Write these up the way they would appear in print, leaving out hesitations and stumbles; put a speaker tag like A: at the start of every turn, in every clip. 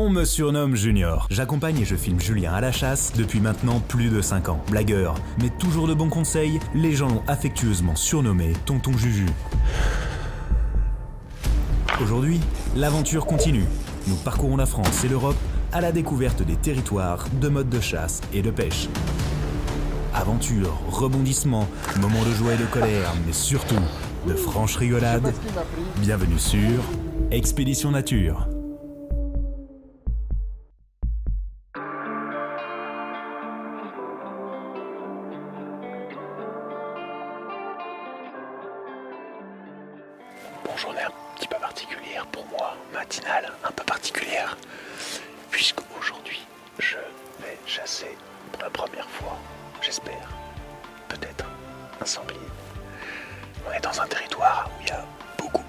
A: On me surnomme Junior. J'accompagne et je filme Julien à la chasse depuis maintenant plus de 5 ans. Blagueur, mais toujours de bons conseils, les gens l'ont affectueusement surnommé Tonton Juju. Aujourd'hui, l'aventure continue. Nous parcourons la France et l'Europe à la découverte des territoires, de modes de chasse et de pêche. Aventure, rebondissements, moments de joie et de colère, mais surtout de franches rigolades. Bienvenue sur Expédition Nature.
B: Bon, journée un petit peu particulière pour moi, matinale un peu particulière, puisqu'aujourd'hui je vais chasser pour la première fois, j'espère, peut-être un sanglier. On est dans un territoire où il y a beaucoup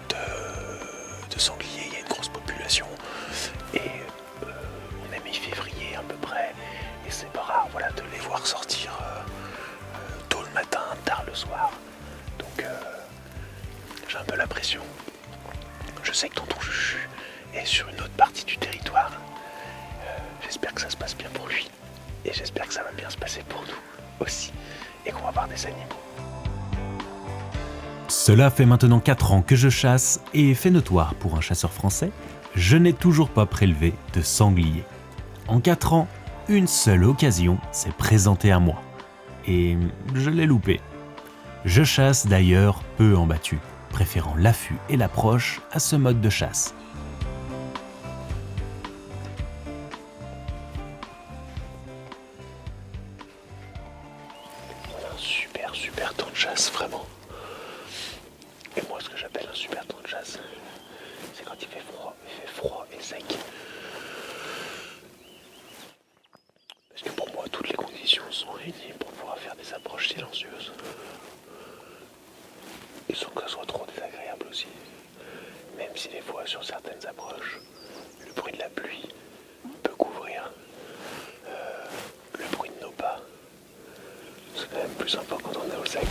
B: de sangliers, il y a une grosse population et on est mi-février à peu près et c'est pas rare de les voir sortir tôt le matin, tard le soir. Donc j'ai un peu la pression. Je sais que tonton Juju est sur une autre partie du territoire. J'espère que ça se passe bien pour lui et j'espère que ça va bien se passer pour nous aussi et qu'on va voir des animaux.
A: Cela fait maintenant 4 ans que je chasse et fait notoire pour un chasseur français, je n'ai toujours pas prélevé de sanglier. En 4 ans, une seule occasion s'est présentée à moi. Et je l'ai loupé. Je chasse d'ailleurs peu en battu, préférant l'affût et l'approche à ce mode de chasse.
B: On a un super temps de chasse, vraiment. Et moi, ce que j'appelle un super temps de chasse, c'est quand il fait froid et sec. Parce que pour moi, toutes les conditions sont réunies pour pouvoir faire des approches silencieuses. Et sans que ça soit trop désagréable aussi. Même si des fois, sur certaines approches, le bruit de la pluie peut couvrir le bruit de nos pas. C'est quand même plus sympa quand on est au sec.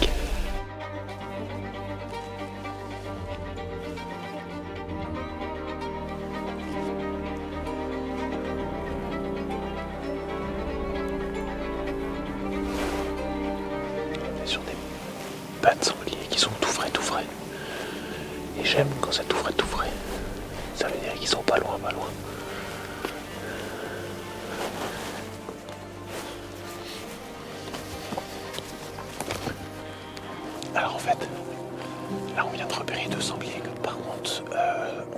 B: On est sur des pas de sanglier qui sont tout frais. Et j'aime quand c'est tout frais. Ça veut dire qu'ils sont pas loin. Alors en fait, là on vient de repérer 2 sangliers que par contre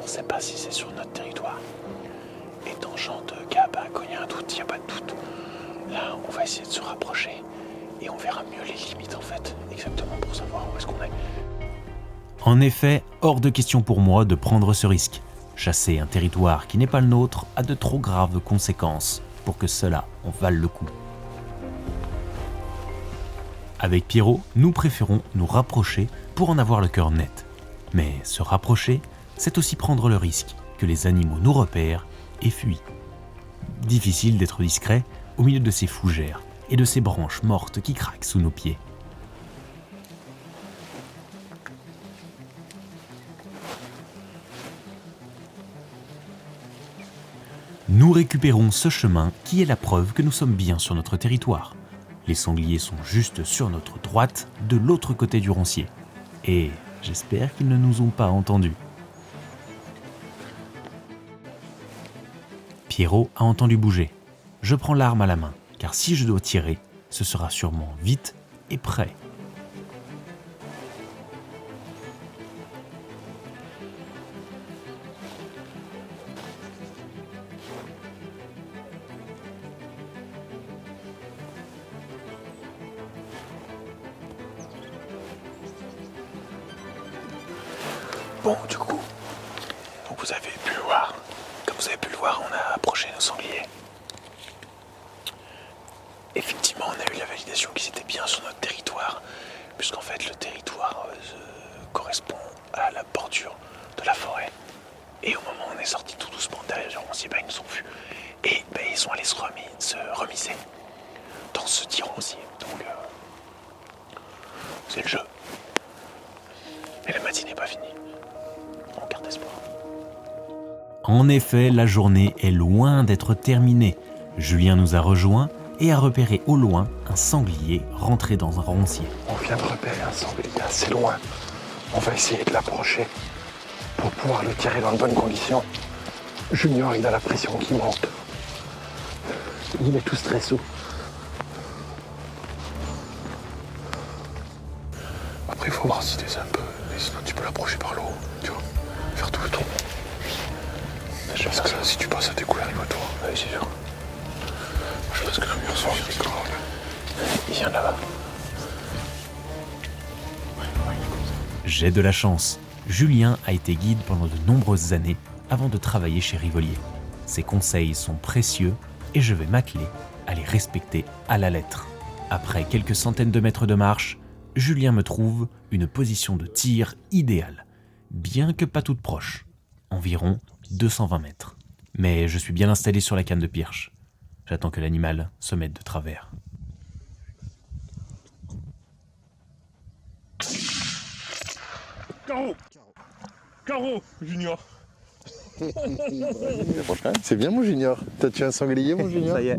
B: on sait pas si c'est sur notre territoire. Et dans le champ de Gab, quand il y a un doute, il n'y a pas de doute. Là on va essayer de se rapprocher et on verra mieux les limites en fait, exactement pour savoir où est-ce qu'on est.
A: En effet, hors de question pour moi de prendre ce risque. Chasser un territoire qui n'est pas le nôtre a de trop graves conséquences pour que cela en vale le coup. Avec Pierrot, nous préférons nous rapprocher pour en avoir le cœur net. Mais se rapprocher, c'est aussi prendre le risque que les animaux nous repèrent et fuient. Difficile d'être discret au milieu de ces fougères et de ces branches mortes qui craquent sous nos pieds. Nous récupérons ce chemin qui est la preuve que nous sommes bien sur notre territoire. Les sangliers sont juste sur notre droite, de l'autre côté du roncier. Et j'espère qu'ils ne nous ont pas entendus. Pierrot a entendu bouger. Je prends l'arme à la main, car si je dois tirer, ce sera sûrement vite et prêt.
B: Bon, du coup, comme vous avez pu le voir, on a approché nos sangliers. Effectivement, on a eu la validation qu'ils étaient bien sur notre territoire, puisqu'en fait le territoire correspond à la bordure de la forêt. Et au moment où on est sorti tout doucement derrière le roncier, ils nous ont vus. Et ils sont allés se remiser dans ce dit roncier. Donc, c'est le jeu. Mais la matinée n'est pas finie. On garde espoir.
A: En effet, la journée est loin d'être terminée. Julien nous a rejoints et a repéré au loin un sanglier rentré dans un roncier.
B: On vient de repérer un sanglier assez loin. On va essayer de l'approcher pour pouvoir le tirer dans de bonnes conditions. Junior, il a la pression qui monte. Il est tout stressé. Après, il faut voir si t'es un peu. Mais sinon, tu peux l'approcher par le haut, tu vois. Faire tout le tour. Parce que là, si tu passes à découvert, il va toi. Oui, c'est sûr. Je pense que le mur sont d'accord. Il vient là-bas.
A: J'ai de la chance. Julien a été guide pendant de nombreuses années avant de travailler chez Rivolier. Ses conseils sont précieux et je vais m'atteler à les respecter à la lettre. Après quelques centaines de mètres de marche, Julien me trouve une position de tir idéale, bien que pas toute proche, environ 220 mètres. Mais je suis bien installé sur la canne de pirche. J'attends que l'animal se mette de travers.
C: Caro, Junior.
B: C'est bien, mon Junior. T'as tué un sanglier, mon Junior?
D: Ça y est,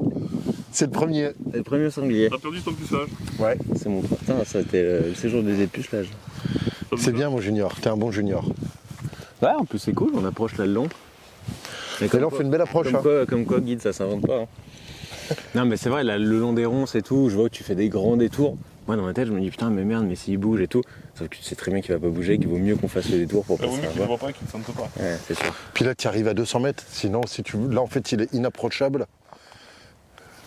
B: C'est le premier.
D: c'est le premier sanglier.
C: T'as perdu ton pucelage.
B: Ouais.
D: C'est mon putain, ça a été le séjour des épucelages.
B: C'est bien, mon Junior. T'es un bon Junior.
D: Ouais, en plus c'est cool, on approche là le long.
B: Et là, on fait une belle approche.
D: Comme quoi, guide, ça s'invente pas. Hein. Non, mais c'est vrai, là, le long des ronces et tout, je vois que tu fais des grands détours. Moi, dans ma tête, je me dis putain, mais merde, mais s'il bouge et tout. Sauf que tu sais très bien qu'il va pas bouger, qu'il vaut mieux qu'on fasse le détour pour
C: Il vaut
D: passer
C: mieux
D: un
C: qu'il ne
D: bas.
C: voit pas, qu'il ne sente pas.
D: Ouais, c'est sûr.
B: Puis là, tu arrives à 200 mètres. Sinon, si tu... là, en fait, il est inapprochable.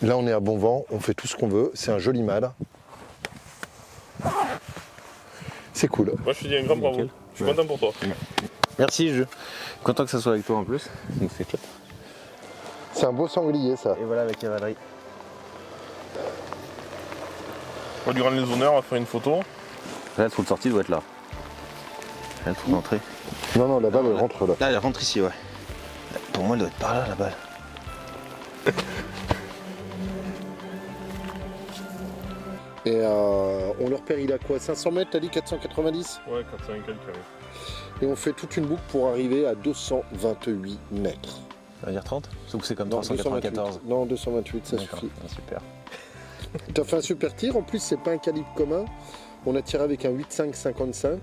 B: Là, on est à bon vent. On fait tout ce qu'on veut. C'est un joli mâle. C'est cool.
C: Moi, je te dis un grand bravo.
D: Nickel.
C: Je suis content pour toi.
D: Merci, je content que ça soit avec toi en plus. Donc c'est chouette.
B: C'est un beau sanglier, ça.
D: Et voilà avec cavalerie.
C: On va lui rendre les honneurs, on va faire une photo.
D: Là, le trou de sortie doit être là. Là, le trou d'entrée.
B: Non, non, la balle, elle rentre là.
D: Là, elle rentre ici, ouais. Pour moi, elle doit être par là, la balle.
B: Et on le repère, il a quoi? 500 mètres, t'as dit 490?
C: Ouais, 400 et quelques arrive.
B: Et on fait toute une boucle pour arriver à 228 mètres.
D: Ça veut dire 30? Sauf que c'est comme
B: Non,
D: 394.
B: 228. Non, 228, ça
D: D'accord.
B: suffit.
D: Ah, super.
B: T'as fait un super tir, en plus c'est pas un calibre commun. On a tiré avec un 8.5-55.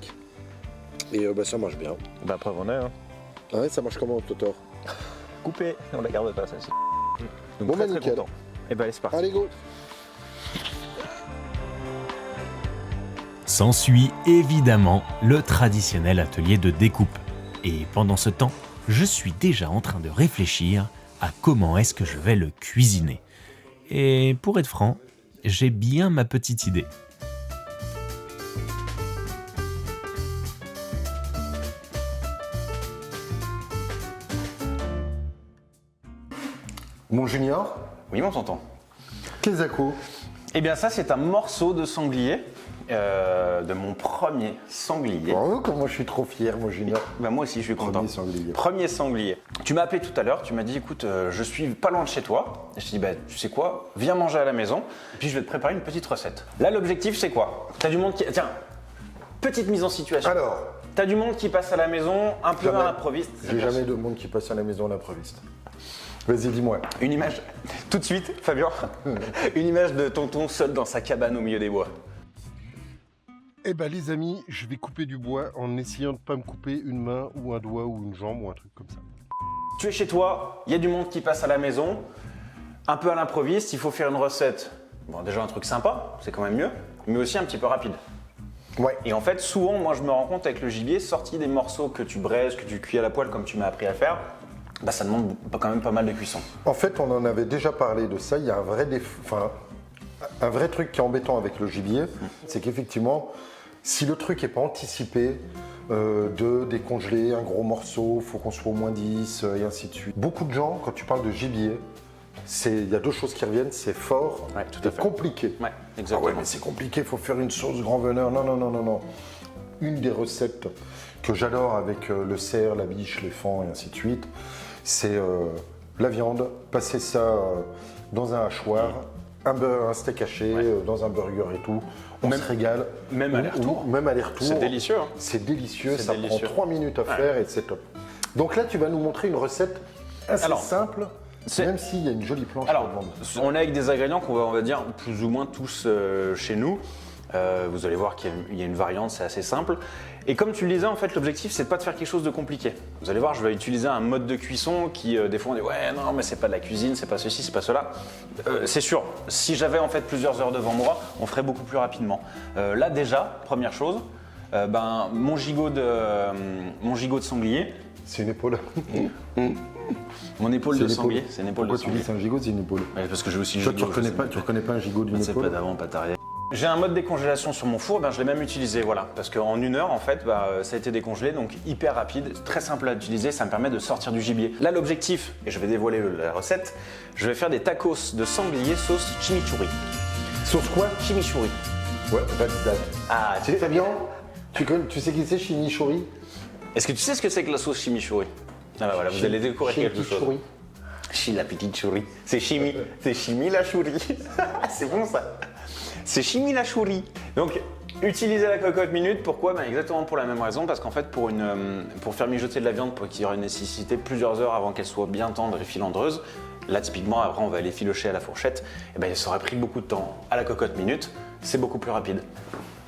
B: Et ça marche bien.
D: Bah, preuve en est, hein.
B: Ah ouais, ça marche comment, Totor?
D: Coupé, on la garde pas, celle-ci. Donc,
B: Bon,
D: très,
B: bah,
D: très
B: nickel.
D: content. Et bah, allez, c'est parti.
B: Allez, go!
A: S'ensuit évidemment le traditionnel atelier de découpe. Et pendant ce temps, je suis déjà en train de réfléchir à comment est-ce que je vais le cuisiner. Et pour être franc, j'ai bien ma petite idée.
B: Mon Junior,
D: Oui, on t'entend.
B: Kezako.
D: Eh bien, ça, c'est un morceau de sanglier, de mon premier sanglier.
B: Bravo, comment je suis trop fier, mon Junior.
D: Bah, moi aussi, je suis content.
B: Premier sanglier.
D: Premier sanglier. Tu m'as appelé tout à l'heure, tu m'as dit, écoute, je suis pas loin de chez toi. Et je t'ai dit, bah, tu sais quoi, viens manger à la maison, puis je vais te préparer une petite recette. Là, l'objectif, c'est quoi? T'as du monde qui... Tiens, petite mise en situation.
B: Alors,
D: T'as du monde qui passe à la maison, un peu
B: Jamais.
D: à l'improviste.
B: j'ai jamais de monde qui passe à la maison à l'improviste. Vas-y, dis-moi.
D: Une image, tout de suite, Fabien, une image de tonton seul dans sa cabane au milieu des bois.
B: Eh ben les amis, je vais couper du bois en essayant de pas me couper une main ou un doigt ou une jambe ou un truc comme ça.
D: Tu es chez toi, il y a du monde qui passe à la maison, un peu à l'improviste, il faut faire une recette. Bon, déjà un truc sympa, c'est quand même mieux, mais aussi un petit peu rapide.
B: Ouais.
D: Et en fait, souvent, moi, je me rends compte avec le gibier, sorti des morceaux que tu braises, que tu cuis à la poêle comme tu m'as appris à faire, bah, ça demande quand même pas mal de cuisson.
B: En fait, on en avait déjà parlé de ça. Il y a un vrai truc qui est embêtant avec le gibier, c'est qu'effectivement, si le truc n'est pas anticipé, de décongeler un gros morceau, il faut qu'on soit au moins 10 et ainsi de suite. Beaucoup de gens, quand tu parles de gibier, il y a deux choses qui reviennent, c'est fort
D: Ouais, tout à
B: et
D: fait.
B: compliqué.
D: Ouais,
B: Ah
D: exactement.
B: ouais, mais c'est compliqué, il faut faire une sauce grand veneur. Non, non, non, non, non. Une des recettes que j'adore avec le cerf, la biche, les fans et ainsi de suite, c'est la viande, passer ça dans un hachoir, un steak haché, dans un burger et tout. On se régale.
D: Même aller-retour.
B: Même aller-retour.
D: C'est délicieux. Hein.
B: C'est délicieux,
D: C'est
B: ça
D: délicieux.
B: prend 3 minutes à faire et c'est top.
E: Donc là, tu vas nous montrer une recette assez
D: Alors,
E: simple,
D: c'est-
E: même s'il y a une jolie planche
D: Alors,
E: pour vendre.
D: on est avec des ingrédients qu'on va, on va dire, plus ou moins tous chez nous. Vous allez voir qu'il y a une variante, c'est assez simple. Et comme tu le disais, en fait, l'objectif, c'est de pas de faire quelque chose de compliqué. Vous allez voir, je vais utiliser un mode de cuisson qui, des fois, on dit « Ouais, non, mais c'est pas de la cuisine, c'est pas ceci, c'est pas cela. » C'est sûr, si j'avais en fait plusieurs heures devant moi, on ferait beaucoup plus rapidement. Là, déjà, première chose, mon gigot de sanglier,
E: C'est une épaule.
D: mon épaule
E: C'est
D: de
E: une
D: sanglier,
E: épaule.
D: c'est une épaule
E: Pourquoi
D: de
E: tu dis
D: sanglier.
E: c'est un gigot, c'est une épaule?
D: Ouais, parce que j'ai aussi
E: Toi,
D: gigot,
E: tu reconnais
D: je
E: pas,
D: sais
E: tu reconnais pas un gigot d'une
D: Je ne sais
E: épaule?
D: pas d'avant, pas tardé. J'ai un mode décongélation sur mon four, je l'ai même utilisé, voilà, parce qu'en 1 heure, en fait, ça a été décongelé, donc hyper rapide, très simple à utiliser, ça me permet de sortir du gibier. Là, l'objectif, et je vais dévoiler la recette, je vais faire des tacos de sanglier sauce chimichurri.
E: Sauce quoi?
D: Chimichurri.
E: Ouais, that's that.
D: Ah,
E: C'est Fabien, tu sais qui c'est chimichurri?
D: est-ce que tu sais ce que c'est que la sauce chimichurri? Ah bah voilà, vous allez découvrir quelque chose.
E: Chimichurri.
D: La petite chourie. C'est chimie la chourie. C'est bon ça. C'est chimie la chourie. Donc, utiliser la cocotte minute, pourquoi? Exactement pour la même raison, parce qu'en fait, pour faire mijoter de la viande, pour qu'il y aura une nécessité plusieurs heures avant qu'elle soit bien tendre et filandreuse, là typiquement, après on va aller filocher à la fourchette, et ça aurait pris beaucoup de temps. À la cocotte minute, c'est beaucoup plus rapide.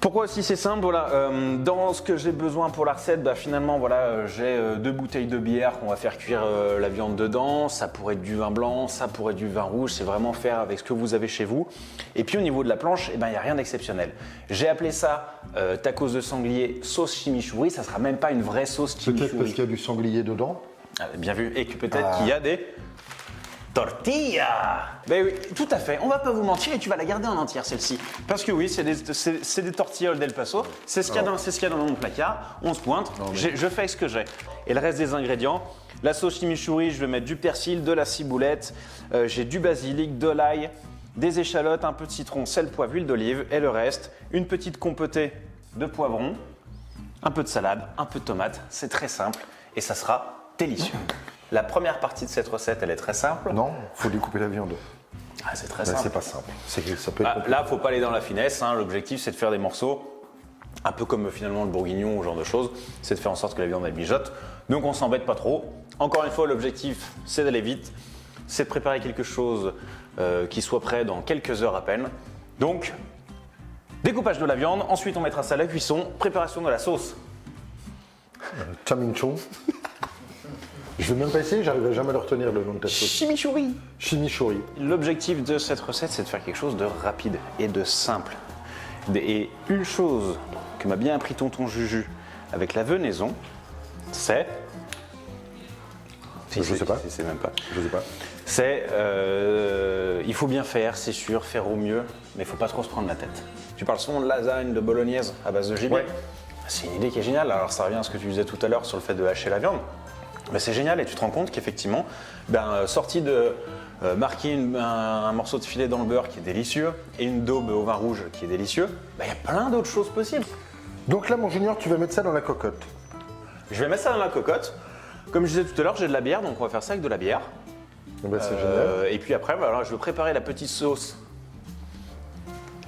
D: Pourquoi aussi c'est simple, voilà, dans ce que j'ai besoin pour la recette, finalement voilà, j'ai 2 bouteilles de bière qu'on va faire cuire la viande dedans, ça pourrait être du vin blanc, ça pourrait être du vin rouge, c'est vraiment faire avec ce que vous avez chez vous. Et puis au niveau de la planche, il n'y a rien d'exceptionnel. J'ai appelé ça tacos de sanglier sauce chimichurri, ça sera même pas une vraie sauce
E: Peut-être parce
D: chimichurri.
E: qu'il y a du sanglier dedans.
D: Ah, bien vu, et que peut-être qu'il y a des tortillas. Ben oui, tout à fait. On va pas vous mentir et tu vas la garder en entière celle-ci. Parce que oui, c'est des tortillas del Paso. C'est ce qu'il y a dans mon placard. On se pointe. Je fais ce que j'ai. Et le reste des ingrédients, la sauce chimichurri, je vais mettre du persil, de la ciboulette, j'ai du basilic, de l'ail, des échalotes, un peu de citron, sel, poivre, huile d'olive et le reste, une petite compotée de poivrons, un peu de salade, un peu de tomate. C'est très simple et ça sera délicieux. La première partie de cette recette, elle est très simple.
E: Non, faut découper la viande.
D: Ah, c'est très
E: Là,
D: simple.
E: c'est pas simple. Ça peut être compliqué.
D: Là, faut pas aller dans la finesse. L'objectif, c'est de faire des morceaux, un peu comme finalement le bourguignon ou ce genre de choses. C'est de faire en sorte que la viande elle mijote. Donc, on s'embête pas trop. Encore une fois, l'objectif, c'est d'aller vite. C'est de préparer quelque chose qui soit prêt dans quelques heures à peine. Donc, découpage de la viande. Ensuite, on mettra ça à la cuisson. Préparation de la sauce.
E: Chaminchon. Je vais même pas essayer, j'arriverai jamais à le retenir le nom de ta sauce.
D: Chimichurri.
E: Chimichurri.
D: L'objectif de cette recette, c'est de faire quelque chose de rapide et de simple. Et une chose que m'a bien appris tonton Juju avec la venaison, c'est...
E: Je sais pas.
D: C'est même pas.
E: Je sais pas.
D: C'est... il faut bien faire, c'est sûr, faire au mieux, mais il faut pas trop se prendre la tête. Tu parles souvent de lasagne, de bolognaise à base de gibier.
E: Ouais.
D: C'est une idée qui est géniale. Alors ça revient à ce que tu disais tout à l'heure sur le fait de hacher la viande. Mais c'est génial et tu te rends compte qu'effectivement, sorti de marquer un morceau de filet dans le beurre qui est délicieux et une daube au vin rouge qui est délicieux, il y a plein d'autres choses possibles.
E: Donc là, mon junior, tu vas mettre ça dans la cocotte.
D: Je vais mettre ça dans la cocotte. Comme je disais tout à l'heure, j'ai de la bière, donc on va faire ça avec de la bière.
E: Eh ben, c'est génial.
D: Et puis après, je vais préparer la petite sauce.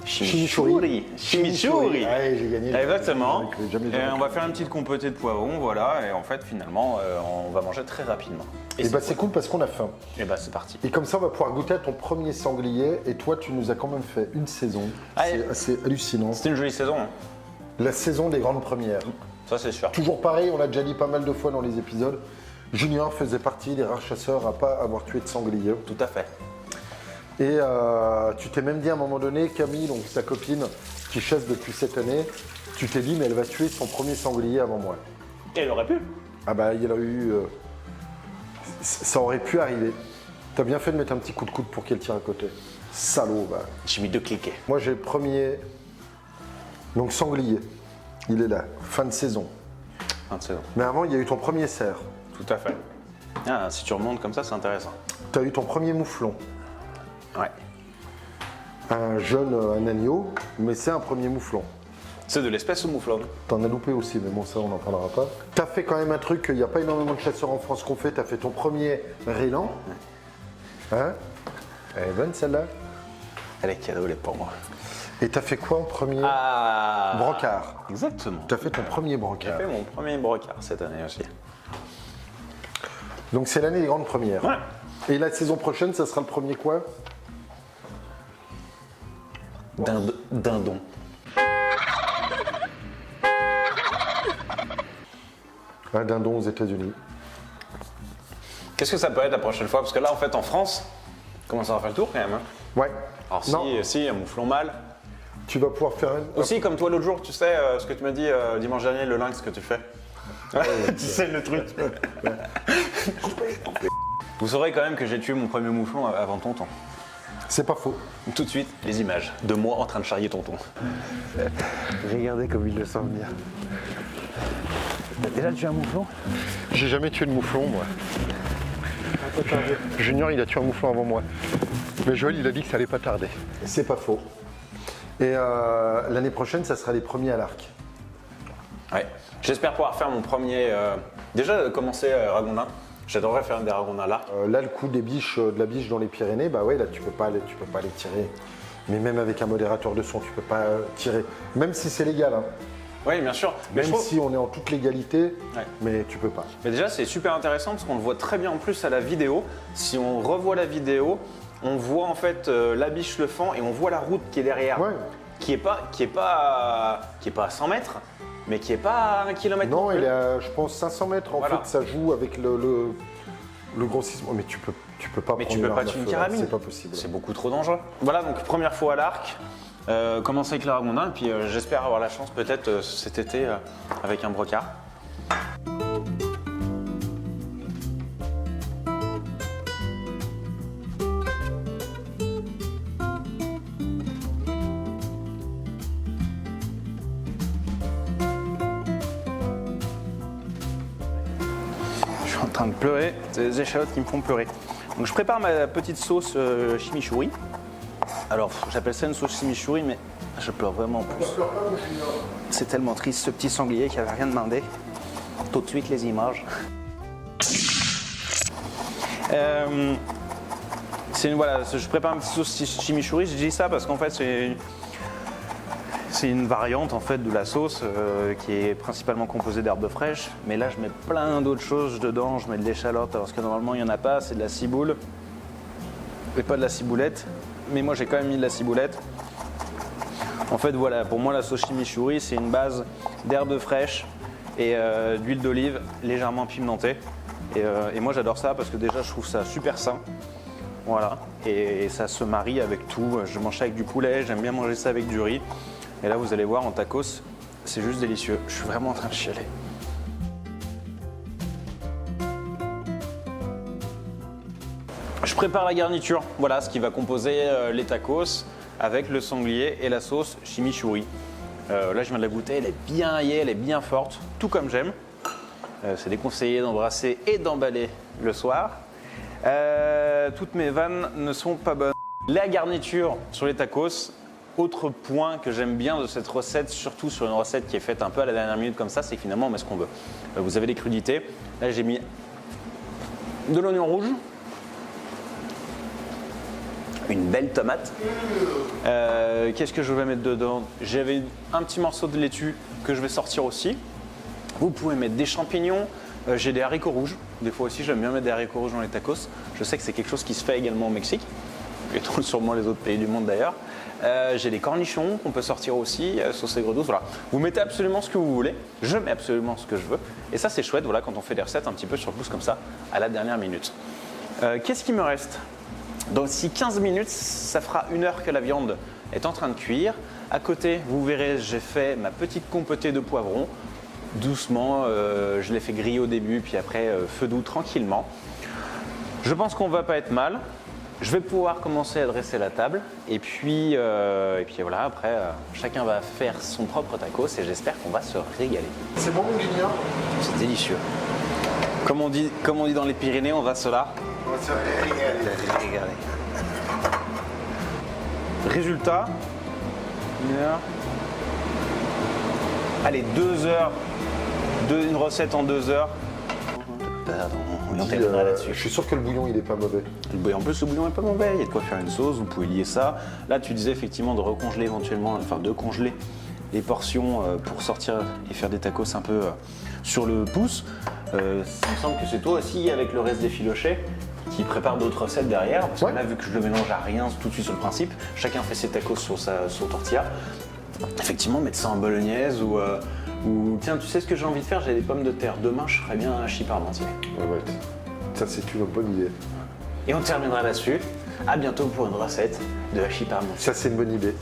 E: Chimichurri.
D: Chimichurri.
E: Ouais, j'ai gagné.
D: Exactement.
E: Jamais
D: Et on va faire une petite compotée de poivrons, voilà. Et en fait, finalement, on va manger très rapidement.
E: Et c'est cool parce qu'on a faim.
D: Et c'est parti.
E: Et comme ça, on va pouvoir goûter à ton premier sanglier. Et toi, tu nous as quand même fait une saison.
D: Allez.
E: C'est assez hallucinant.
D: C'était une jolie saison, hein.
E: La saison des grandes premières.
D: Ça c'est sûr.
E: Toujours pareil, on l'a déjà dit pas mal de fois dans les épisodes. Junior faisait partie des rares chasseurs à pas avoir tué de sanglier.
D: Tout à fait.
E: Et tu t'es même dit à un moment donné, Camille, donc sa copine qui chasse depuis cette année, tu t'es dit mais elle va tuer son premier sanglier avant moi.
D: Et elle aurait pu.
E: Ah bah il y a eu... ça aurait pu arriver. T'as bien fait de mettre un petit coup de coude pour qu'elle tire à côté. Salaud, bah.
D: J'ai mis 2 cliquets.
E: Moi j'ai le premier... Donc sanglier. Il est là, fin de saison.
D: Fin de saison.
E: Mais avant, il y a eu ton premier cerf.
D: Tout à fait. Ah, si tu remontes comme ça, c'est intéressant.
E: Tu as eu ton premier mouflon.
D: Ouais.
E: Un agneau, mais c'est un premier mouflon.
D: C'est de l'espèce au mouflon.
E: T'en as loupé aussi, mais bon, ça, on n'en parlera pas. T'as fait quand même un truc qu'il n'y a pas énormément de chasseurs en France qu'on fait. T'as fait ton premier rélan. Hein? Elle est bonne, celle-là.
D: Elle est cadeau, elle est pour moi.
E: Et t'as fait quoi en premier? Brocard.
D: Exactement.
E: T'as fait ton premier
D: J'ai
E: brocard.
D: fait mon premier brocard cette année aussi.
E: Donc c'est l'année des grandes premières.
D: Ouais.
E: Et la saison prochaine, ça sera le premier quoi?
D: Dindon.
E: Un dindon aux États-Unis.
D: Qu'est-ce que ça peut être la prochaine fois? Parce que là, en fait, en France, comment ça va faire le tour quand même. Hein.
E: Ouais.
D: Alors
E: Non.
D: si, un mouflon mâle.
E: Tu vas pouvoir faire un.
D: Aussi, comme toi l'autre jour, tu sais, ce que tu m'as dit dimanche dernier, le lynx que tu fais. Tu sais le truc. Vous saurez quand même que j'ai tué mon premier mouflon avant tonton.
E: C'est pas faux.
D: Tout de suite, les images de moi en train de charrier tonton.
E: Regardez comme il le sent venir.
D: T'as déjà tué un mouflon?
E: J'ai jamais tué de mouflon, moi. Junior, il a tué un mouflon avant moi. Mais Joël, il a dit que ça allait pas tarder. C'est pas faux. Et l'année prochaine, ça sera les premiers à l'arc.
D: Ouais. J'espère pouvoir faire mon premier. Déjà, commencer ragondin. J'adorerais faire des ragondins là.
E: Là, le coup des biches, de la biche dans les Pyrénées, bah ouais, là, tu peux pas les tirer. Mais même avec un modérateur de son, tu peux pas tirer. Même si c'est légal, hein.
D: Oui, bien sûr. Mais
E: Même
D: je trouve-
E: si on est en toute légalité,
D: Ouais.
E: mais tu peux pas.
D: Mais déjà, c'est super intéressant parce qu'on le voit très bien en plus à la vidéo. Si on revoit la vidéo, on voit en fait la biche le fend et on voit la route qui est derrière.
E: Ouais.
D: Qui est pas à 100 mètres, mais qui est pas à 1 kilomètre.
E: Non,
D: plus.
E: il est à, je pense, 500 mètres. En
D: Voilà.
E: fait, ça joue avec le grossissement. Mais tu peux pas
D: Mais
E: prendre
D: tu peux
E: une
D: pas
E: arme à
D: tuer une
E: feu, là.
D: carabine.
E: C'est pas possible.
D: C'est beaucoup trop dangereux. Voilà, donc première fois à l'arc. Commencer avec le ragondin, et puis j'espère avoir la chance peut-être cet été avec un brocard. Je suis en train de pleurer, c'est les échalotes qui me font pleurer. Donc je prépare ma petite sauce chimichurri. Alors j'appelle ça une sauce chimichurri, mais je pleure vraiment en plus. C'est tellement triste ce petit sanglier qui avait rien demandé. Tout de suite les images. Voilà, je prépare une petite sauce chimichurri. Je dis ça parce qu'en fait c'est une variante en fait de la sauce qui est principalement composée d'herbes fraîches. Mais là je mets plein d'autres choses dedans. Je mets de l'échalote parce que normalement il n'y en a pas. C'est de la ciboule et pas de la ciboulette. Mais moi j'ai quand même mis de la ciboulette. En fait voilà, pour moi la sauce chimichurri c'est une base d'herbes fraîches et d'huile d'olive légèrement pimentée. Et moi j'adore ça parce que déjà je trouve ça super sain. Voilà, et ça se marie avec tout. Je mange ça avec du poulet, j'aime bien manger ça avec du riz. Et là vous allez voir en tacos, c'est juste délicieux. Je suis vraiment en train de chialer. Je prépare la garniture, voilà ce qui va composer les tacos avec le sanglier et la sauce chimichurri. Là je viens de la goûter, elle est bien aillée, elle est bien forte, tout comme j'aime. C'est déconseillé d'embrasser et d'emballer le soir. Toutes mes vannes ne sont pas bonnes. La garniture sur les tacos, autre point que j'aime bien de cette recette, surtout sur une recette qui est faite un peu à la dernière minute comme ça, c'est que finalement on met ce qu'on veut. Vous avez des crudités, là j'ai mis de l'oignon rouge, une belle tomate. Qu'est-ce que je vais mettre dedans? J'avais un petit morceau de laitue que je vais sortir aussi. Vous pouvez mettre des champignons, j'ai des haricots rouges. Des fois aussi j'aime bien mettre des haricots rouges dans les tacos. Je sais que c'est quelque chose qui se fait également au Mexique, et dans sûrement les autres pays du monde d'ailleurs. J'ai des cornichons qu'on peut sortir aussi, sauce aigre douce, voilà. Vous mettez absolument ce que vous voulez, je mets absolument ce que je veux. Et ça c'est chouette, voilà, quand on fait des recettes un petit peu sur le pouce comme ça, à la dernière minute. Qu'est-ce qui me reste? D'ici 15 minutes, ça fera 1 heure que la viande est en train de cuire. À côté, vous verrez, j'ai fait ma petite compotée de poivrons. Doucement, je l'ai fait griller au début, puis après feu doux tranquillement. Je pense qu'on va pas être mal. Je vais pouvoir commencer à dresser la table. Et puis voilà, après, chacun va faire son propre tacos et j'espère qu'on va se régaler.
E: C'est bon, mon Junior?
D: C'est délicieux. Comme on dit dans les Pyrénées, on va se la
E: On va se régaler.
D: Résultat, 1 heure. Allez, 2 heures. Une recette en 2 heures. Pardon, on terminera là-dessus.
E: Je suis sûr que le bouillon, il est pas mauvais.
D: En plus, le bouillon n'est pas mauvais. Il y a de quoi faire une sauce, vous pouvez lier ça. Là, tu disais effectivement de recongeler éventuellement, enfin de congeler les portions pour sortir et faire des tacos un peu sur le pouce. Il me semble que c'est toi aussi avec le reste des filochets qui prépare d'autres recettes derrière. Parce que là, vu que je le mélange à rien tout de suite sur le principe, chacun fait ses tacos sur son tortilla. Effectivement, mettre ça en bolognaise ou tiens, tu sais ce que j'ai envie de faire? J'ai des pommes de terre. Demain, je ferai bien un hachis parmentier.
E: Ouais. Ça, c'est une bonne idée.
D: Et on terminera là-dessus. À bientôt pour une recette de hachis parmentier.
E: Ça, c'est une bonne idée.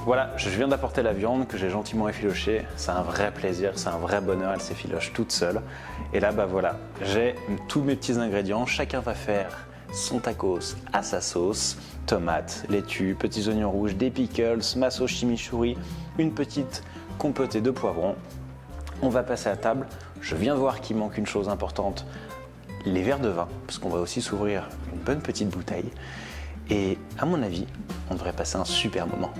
D: Voilà, je viens d'apporter la viande que j'ai gentiment effilochée. C'est un vrai plaisir, c'est un vrai bonheur, elle s'effiloche toute seule. Et là, bah voilà, j'ai tous mes petits ingrédients. Chacun va faire son tacos à sa sauce. Tomates, laitue, petits oignons rouges, des pickles, ma sauce chimichurri, une petite compotée de poivrons. On va passer à table. Je viens de voir qu'il manque une chose importante, les verres de vin, parce qu'on va aussi s'ouvrir une bonne petite bouteille. Et à mon avis, on devrait passer un super moment.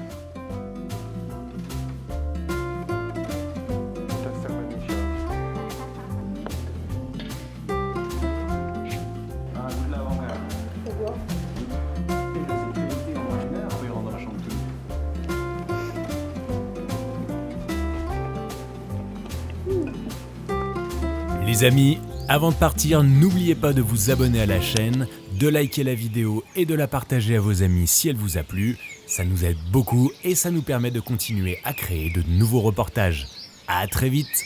A: Les amis, avant de partir, n'oubliez pas de vous abonner à la chaîne, de liker la vidéo et de la partager à vos amis si elle vous a plu. Ça nous aide beaucoup et ça nous permet de continuer à créer de nouveaux reportages. À très vite!